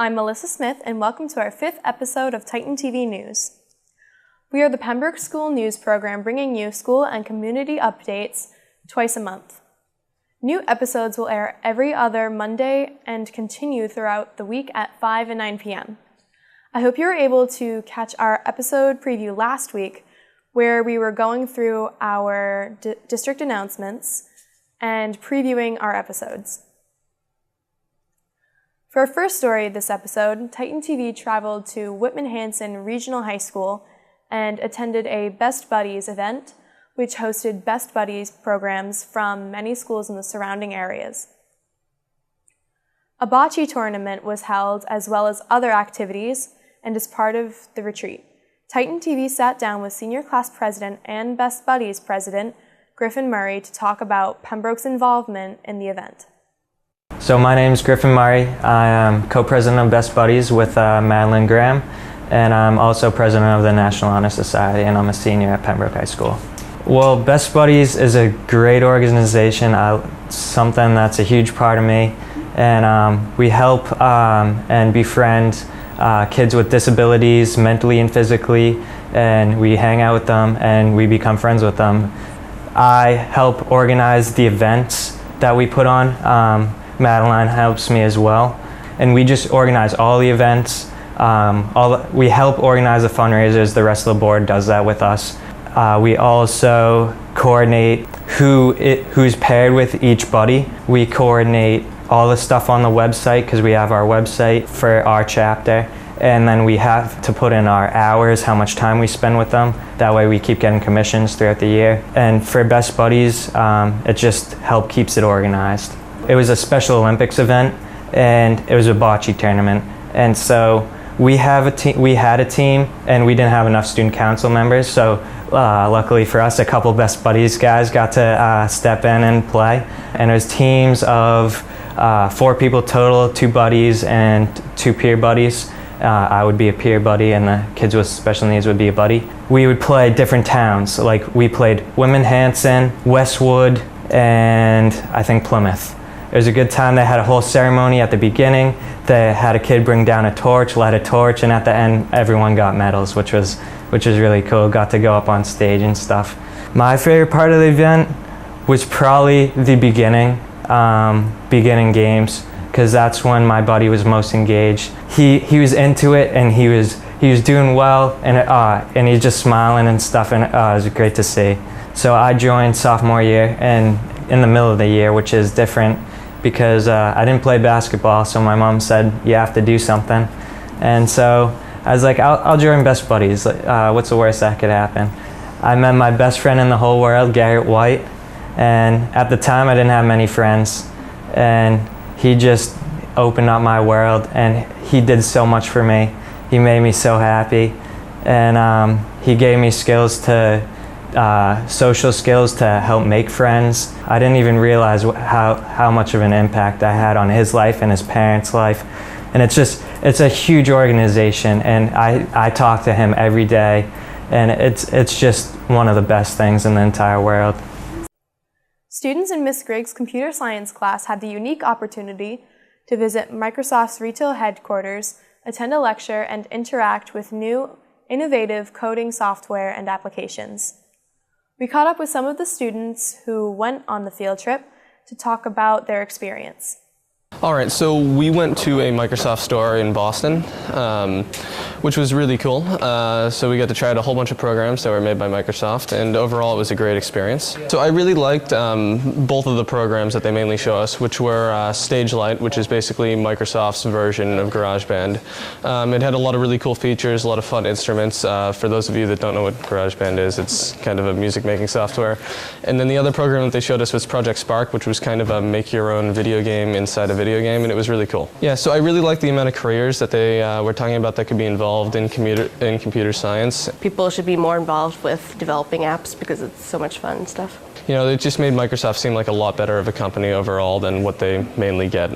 I'm Melissa Smith, and welcome to our 5th episode of Titan TV News. We are the Pembroke School News program bringing you school and community updates twice a month. New episodes will air every other Monday and continue throughout the week at 5 and 9 p.m. I hope you were able to catch our episode preview last week, where we were going through our district announcements and previewing our episodes. For our first story this episode, Titan TV traveled to Whitman Hanson Regional High School and attended a Best Buddies event, which hosted Best Buddies programs from many schools in the surrounding areas. A bocce tournament was held, as well as other activities, and as part of the retreat, Titan TV sat down with Senior Class President and Best Buddies President Griffin Murray to talk about Pembroke's involvement in the event. So my name is Griffin Murray. I am co-president of Best Buddies with Madeline Graham, and I'm also president of the National Honor Society, and I'm a senior at Pembroke High School. Well, Best Buddies is a great organization, something that's a huge part of me, and we help and befriend kids with disabilities, mentally and physically, and we hang out with them and we become friends with them. I help organize the events that we put on. Madeline helps me as well, and we just organize all the events. We help organize the fundraisers. The rest of the board does that with us. We also coordinate who's paired with each buddy. We coordinate all the stuff on the website because we have our website for our chapter, and then we have to put in our hours, how much time we spend with them. That way we keep getting commissions throughout the year. And for Best Buddies, it just keeps it organized. It was a Special Olympics event, and it was a bocce tournament. And so we had a team, and we didn't have enough student council members. So luckily for us, a couple Best Buddies guys got to step in and play. And it was teams of 4 people total, 2 buddies and 2 peer buddies. I would be a peer buddy, and the kids with special needs would be a buddy. We would play different towns. Like we played Whitman, Hanson, Westwood, and I think Plymouth. It was a good time. They had a whole ceremony at the beginning. They had a kid bring down a torch, light a torch, and at the end, everyone got medals, which was really cool. Got to go up on stage and stuff. My favorite part of the event was probably the beginning games, because that's when my buddy was most engaged. He was into it, and he was doing well, and he's just smiling and stuff, and it was great to see. So I joined sophomore year, and in the middle of the year, which is different because I didn't play basketball, so my mom said, you have to do something. And so I was like, I'll join Best Buddies. What's the worst that could happen? I met my best friend in the whole world, Garrett White, and at the time I didn't have many friends, and he just opened up my world, and he did so much for me. He made me so happy, and he gave me social skills to help make friends. I didn't even realize how much of an impact I had on his life and his parents' life. And it's a huge organization, and I talk to him every day, and it's just one of the best things in the entire world. Students in Miss Griggs Computer Science class had the unique opportunity to visit Microsoft's retail headquarters, attend a lecture, and interact with new, innovative coding software and applications. We caught up with some of the students who went on the field trip to talk about their experience. All right, so we went to a Microsoft store in Boston, which was really cool. So we got to try out a whole bunch of programs that were made by Microsoft, and overall it was a great experience. So I really liked both of the programs that they mainly show us, which were Stage Light, which is basically Microsoft's version of GarageBand. It had a lot of really cool features, a lot of fun instruments. For those of you that don't know what GarageBand is, it's kind of a music-making software. And then the other program that they showed us was Project Spark, which was kind of a make-your-own video game inside a video game, and it was really cool. Yeah, so I really like the amount of careers that they were talking about that could be involved in computer science. People should be more involved with developing apps because it's so much fun and stuff. You know, it just made Microsoft seem like a lot better of a company overall than what they mainly get.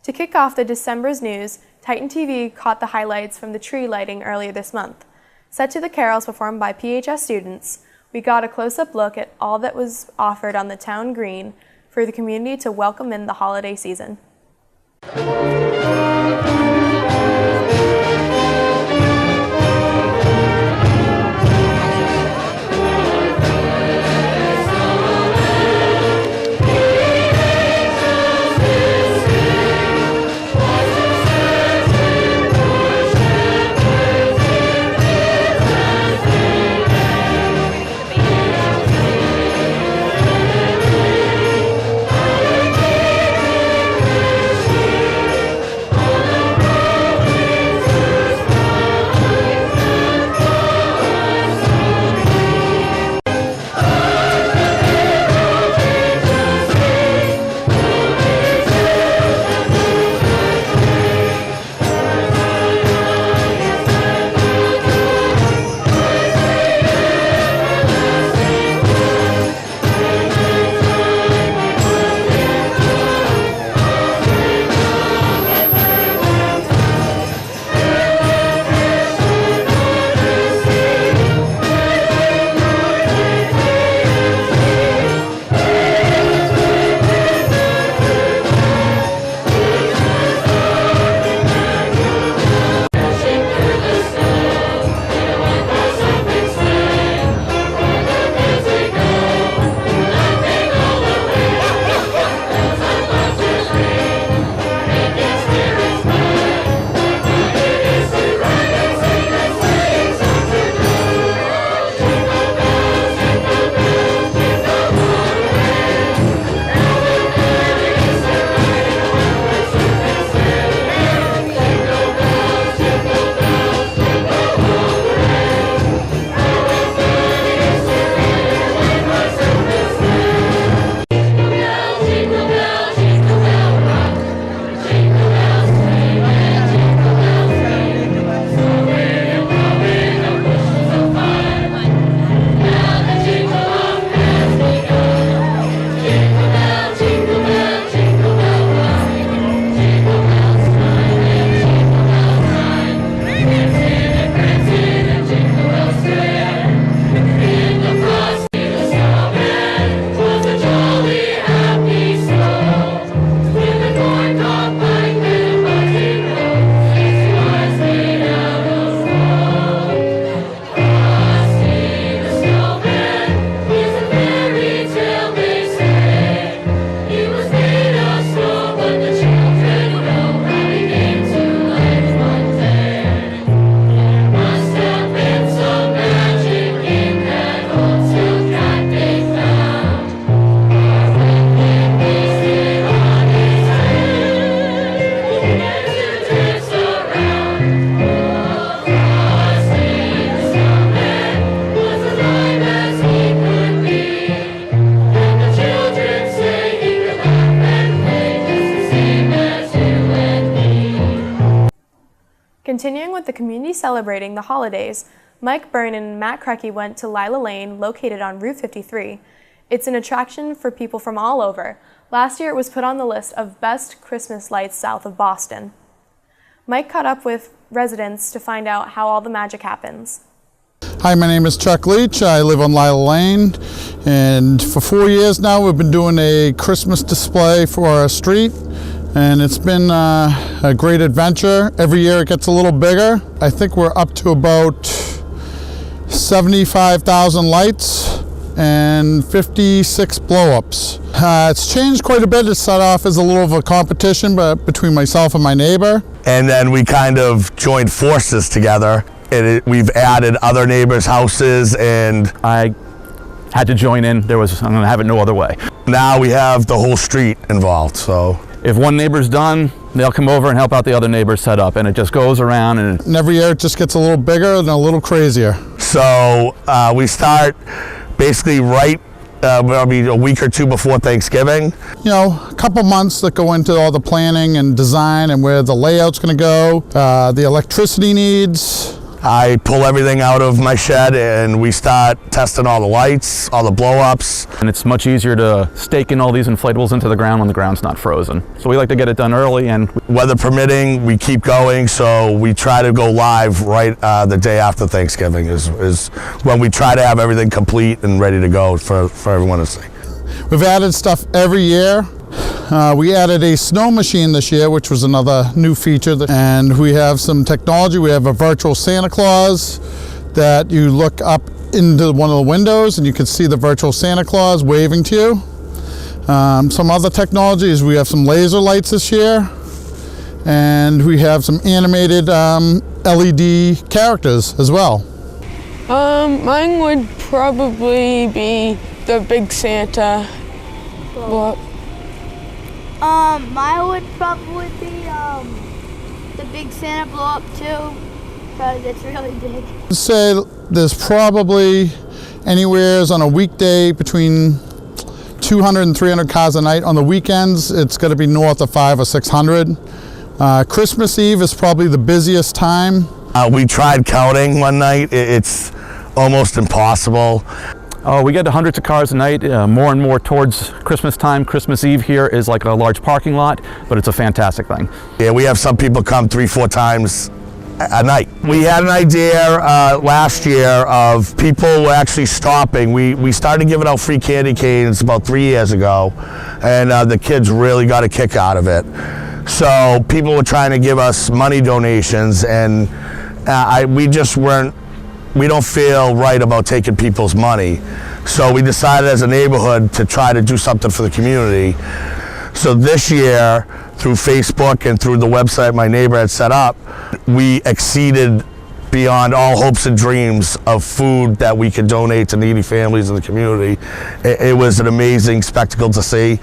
To kick off the December's news, Titan TV caught the highlights from the tree lighting earlier this month. Set to the carols performed by PHS students, we got a close-up look at all that was offered on the town green for the community to welcome in the holiday season. Continuing with the community celebrating the holidays, Mike Byrne and Matt Krecky went to Lila Lane, located on Route 53. It's an attraction for people from all over. Last year it was put on the list of best Christmas lights south of Boston. Mike caught up with residents to find out how all the magic happens. Hi, my name is Chuck Leach. I live on Lila Lane, and for 4 years now we've been doing a Christmas display for our street, and it's been a great adventure. Every year it gets a little bigger. I think we're up to about 75,000 lights and 56 blow-ups. It's changed quite a bit. It started off as a little of a competition between myself and my neighbor. And then we kind of joined forces together. We've added other neighbors' houses, and I had to join in. I'm gonna have it no other way. now we have the whole street involved. So if one neighbor's done, they'll come over and help out the other neighbors set up, and it just goes around. And every year it just gets a little bigger and a little crazier. So we start basically maybe a week or two before Thanksgiving. You know, a couple months that go into all the planning and design and where the layout's going to go, the electricity needs. I pull everything out of my shed and we start testing all the lights, all the blow-ups. And it's much easier to stake in all these inflatables into the ground when the ground's not frozen. So we like to get it done early, and weather permitting, we keep going, so we try to go live right the day after Thanksgiving is when we try to have everything complete and ready to go for everyone to see. We've added stuff every year. We added a snow machine this year, which was another new feature. And we have some technology. We have a virtual Santa Claus that you look up into one of the windows and you can see the virtual Santa Claus waving to you. Some other technologies, we have some laser lights this year. And we have some animated LED characters as well. Mine would probably be the Big Santa. What? Mine would probably be the Big Santa blow up too, because it's really big. I'd say there's probably anywhere on a weekday between 200 and 300 cars a night. On the weekends, it's going to be north of 500 or 600. Christmas Eve is probably the busiest time. We tried counting one night. It's almost impossible. we get hundreds of cars a night, more and more towards Christmas time. Christmas Eve here is like a large parking lot, but it's a fantastic thing. Yeah, we have some people come 3-4 times a night. We had an idea last year of people actually stopping. We started giving out free candy canes about 3 years ago, and the kids really got a kick out of it. So people were trying to give us money donations, and we don't feel right about taking people's money. So we decided as a neighborhood to try to do something for the community. So this year, through Facebook and through the website my neighbor had set up, we exceeded beyond all hopes and dreams of food that we could donate to needy families in the community. It was an amazing spectacle to see.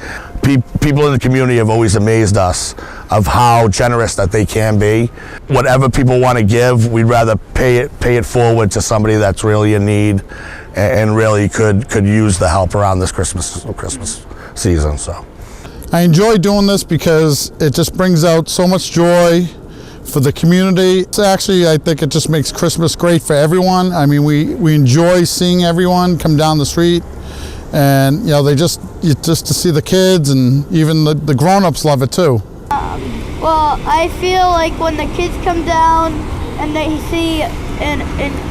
People in the community have always amazed us of how generous that they can be. Whatever people want to give, we'd rather pay it forward to somebody that's really in need and really could use the help around this Christmas season. So I enjoy doing this because it just brings out so much joy for the community. It's actually, I think it just makes Christmas great for everyone. I mean, we enjoy seeing everyone come down the street, and you know, just to see the kids, and even the grown-ups love it too. Well, I feel like when the kids come down and they see and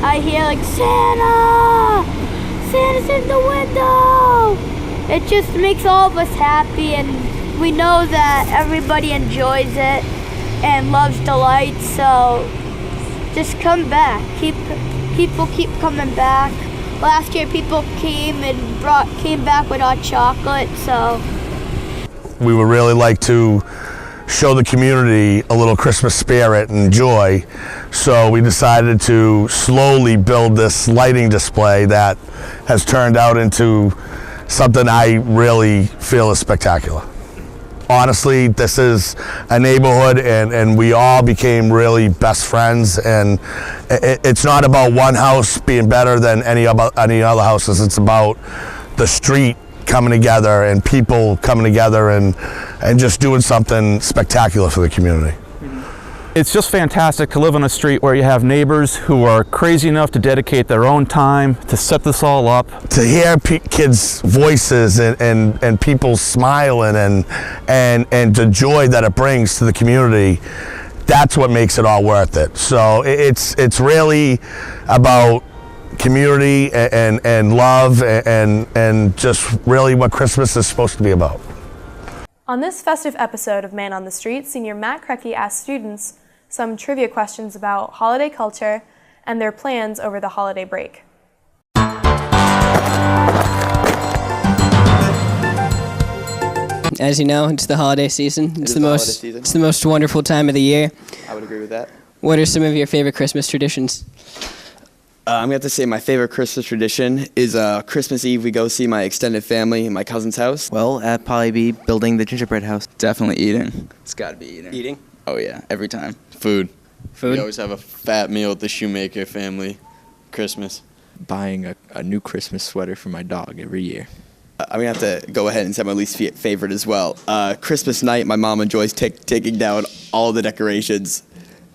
I hear like Santa's in the window, it just makes all of us happy, and we know that everybody enjoys it and loves the lights, so just come back. People keep coming back. Last year people came back with hot chocolate, so. We would really like to show the community a little Christmas spirit and joy, so we decided to slowly build this lighting display that has turned out into something I really feel is spectacular. Honestly, this is a neighborhood, and we all became really best friends, and it's not about one house being better than any other houses. It's about the street coming together and people coming together and just doing something spectacular for the community. It's just fantastic to live on a street where you have neighbors who are crazy enough to dedicate their own time to set this all up. To hear kids' voices and people smiling and the joy that it brings to the community, that's what makes it all worth it. So it's really about community and love and just really what Christmas is supposed to be about. On this festive episode of Man on the Street, Senior Matt Krecky asked students some trivia questions about holiday culture and their plans over the holiday break. As you know, it's the holiday season. It's the most wonderful time of the year. I would agree with that. What are some of your favorite Christmas traditions? I'm going to have to say my favorite Christmas tradition is Christmas Eve we go see my extended family in my cousin's house. Well, that'd probably be building the gingerbread house. Definitely eating. It's got to be eating. Eating? Oh yeah, every time. Food. Food? We always have a fat meal with the Shoemaker family. Christmas. Buying a new Christmas sweater for my dog every year. I'm going to have to go ahead and say my least favorite as well. Christmas night, my mom enjoys taking down all the decorations.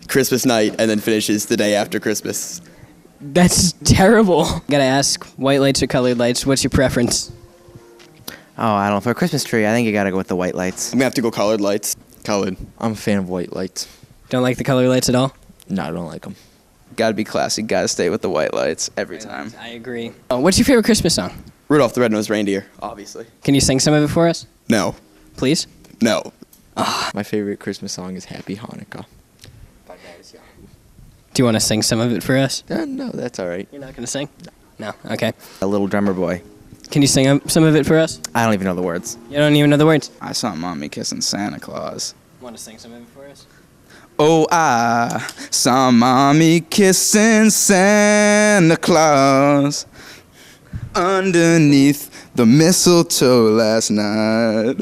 Christmas night, and then finishes the day after Christmas. That's terrible. Gotta ask, white lights or colored lights, what's your preference? Oh, I don't know. For a Christmas tree, I think you gotta go with the white lights. I'm gonna have to go colored lights. Colored. I'm a fan of white lights. Don't like the color lights at all? No, I don't like them. Gotta be classy. Gotta stay with the white lights every time. I agree. What's your favorite Christmas song? Rudolph the Red-Nosed Reindeer, obviously. Can you sing some of it for us? No. Please? No. My favorite Christmas song is Happy Hanukkah. Do you want to sing some of it for us? No, that's all right. You're not going to sing? No. Okay. A little drummer boy. Can you sing some of it for us? I don't even know the words. You don't even know the words? I saw Mommy kissing Santa Claus. Want to sing some of it for us? Oh, I saw Mommy kissing Santa Claus underneath the mistletoe last night.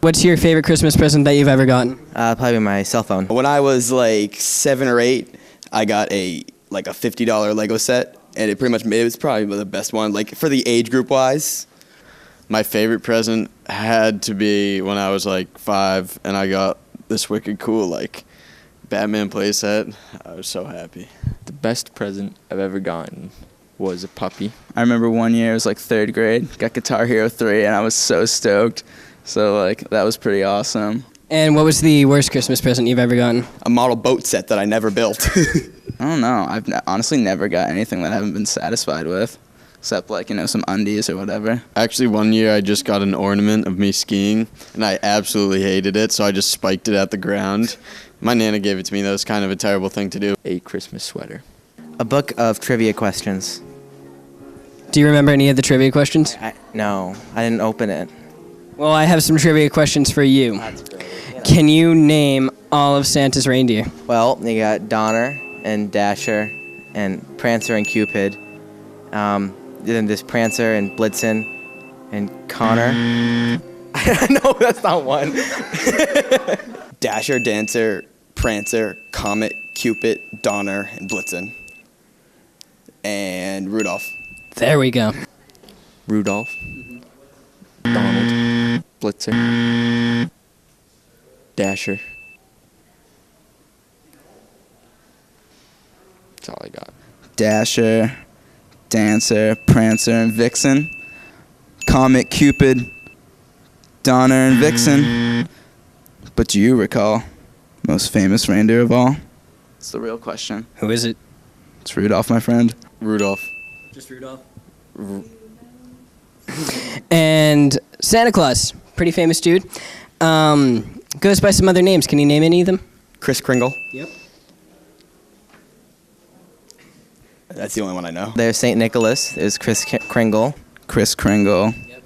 What's your favorite Christmas present that you've ever gotten? Probably my cell phone. When I was like 7 or 8, I got a $50 Lego set, and it was probably the best one, like for the age group wise. My favorite present had to be when I was like 5, and I got this wicked cool Batman playset. I was so happy. The best present I've ever gotten was a puppy. I remember one year, it was like 3rd grade, got Guitar Hero 3, and I was so stoked. So that was pretty awesome. And what was the worst Christmas present you've ever gotten? A model boat set that I never built. I don't know. I've honestly never got anything that I haven't been satisfied with, except some undies or whatever. Actually, one year I just got an ornament of me skiing, and I absolutely hated it, so I just spiked it at the ground. My Nana gave it to me. That was kind of a terrible thing to do. A Christmas sweater. A book of trivia questions. Do you remember any of the trivia questions? No, I didn't open it. Well, I have some trivia questions for you. Can you name all of Santa's reindeer? Well, you got Donner and Dasher and Prancer and Cupid. Then there's Prancer and Blitzen and Connor. No, that's not one. Dasher, Dancer, Prancer, Comet, Cupid, Donner, and Blitzen. And Rudolph. There we go. Rudolph. Donald. Blitzer. Dasher. That's all I got. Dasher, Dancer, Prancer, and Vixen. Comet, Cupid, Donner, and Vixen. But do you recall most famous reindeer of all? It's the real question. Who is it? It's Rudolph, my friend. Rudolph. Just Rudolph? And Santa Claus, pretty famous dude. Goes by some other names. Can you name any of them? Kris Kringle. Yep. That's the only one I know. There's St. Nicholas. There's Kris Kringle. Kris Kringle. Yep.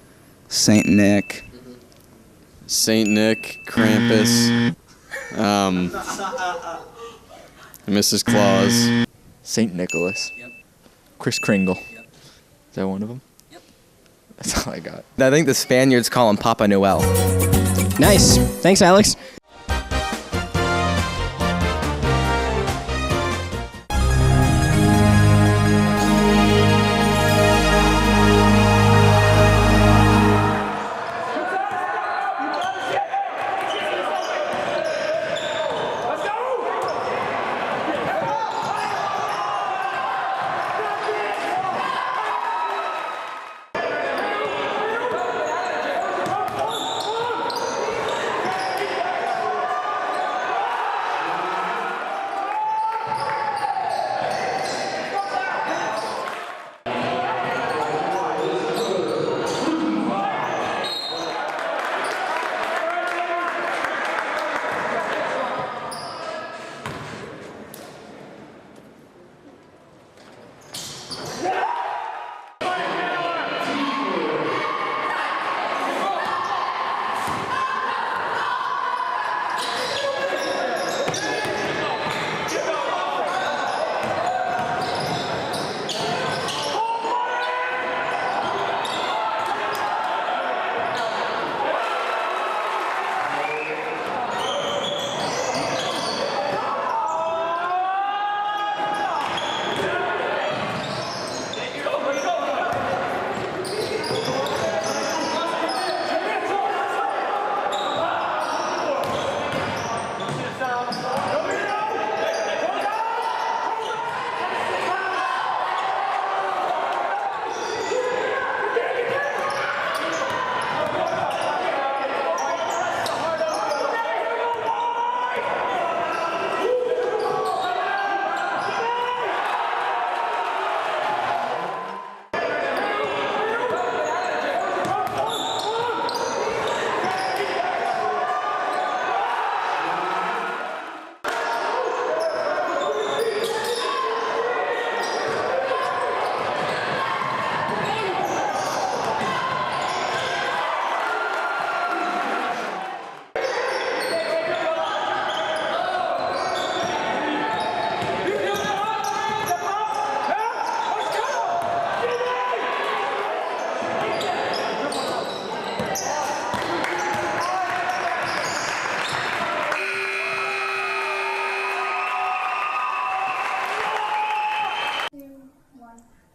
Saint Nick. Saint Nick, Krampus, Mrs. Claus, Saint Nicholas, Kris Kringle. Is that one of them? Yep. That's all I got. I think the Spaniards call him Papa Noel. Nice. Thanks, Alex.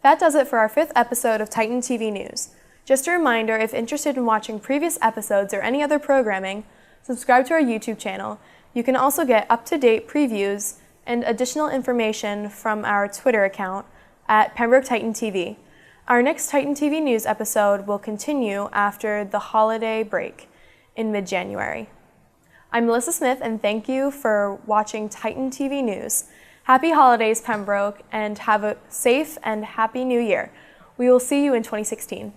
That does it for our 5th episode of Titan TV News. Just a reminder, if interested in watching previous episodes or any other programming, subscribe to our YouTube channel. You can also get up-to-date previews and additional information from our Twitter account at Pembroke Titan TV. Our next Titan TV News episode will continue after the holiday break in mid-January. I'm Melissa Smith, and thank you for watching Titan TV News. Happy holidays, Pembroke, and have a safe and happy new year. We will see you in 2016.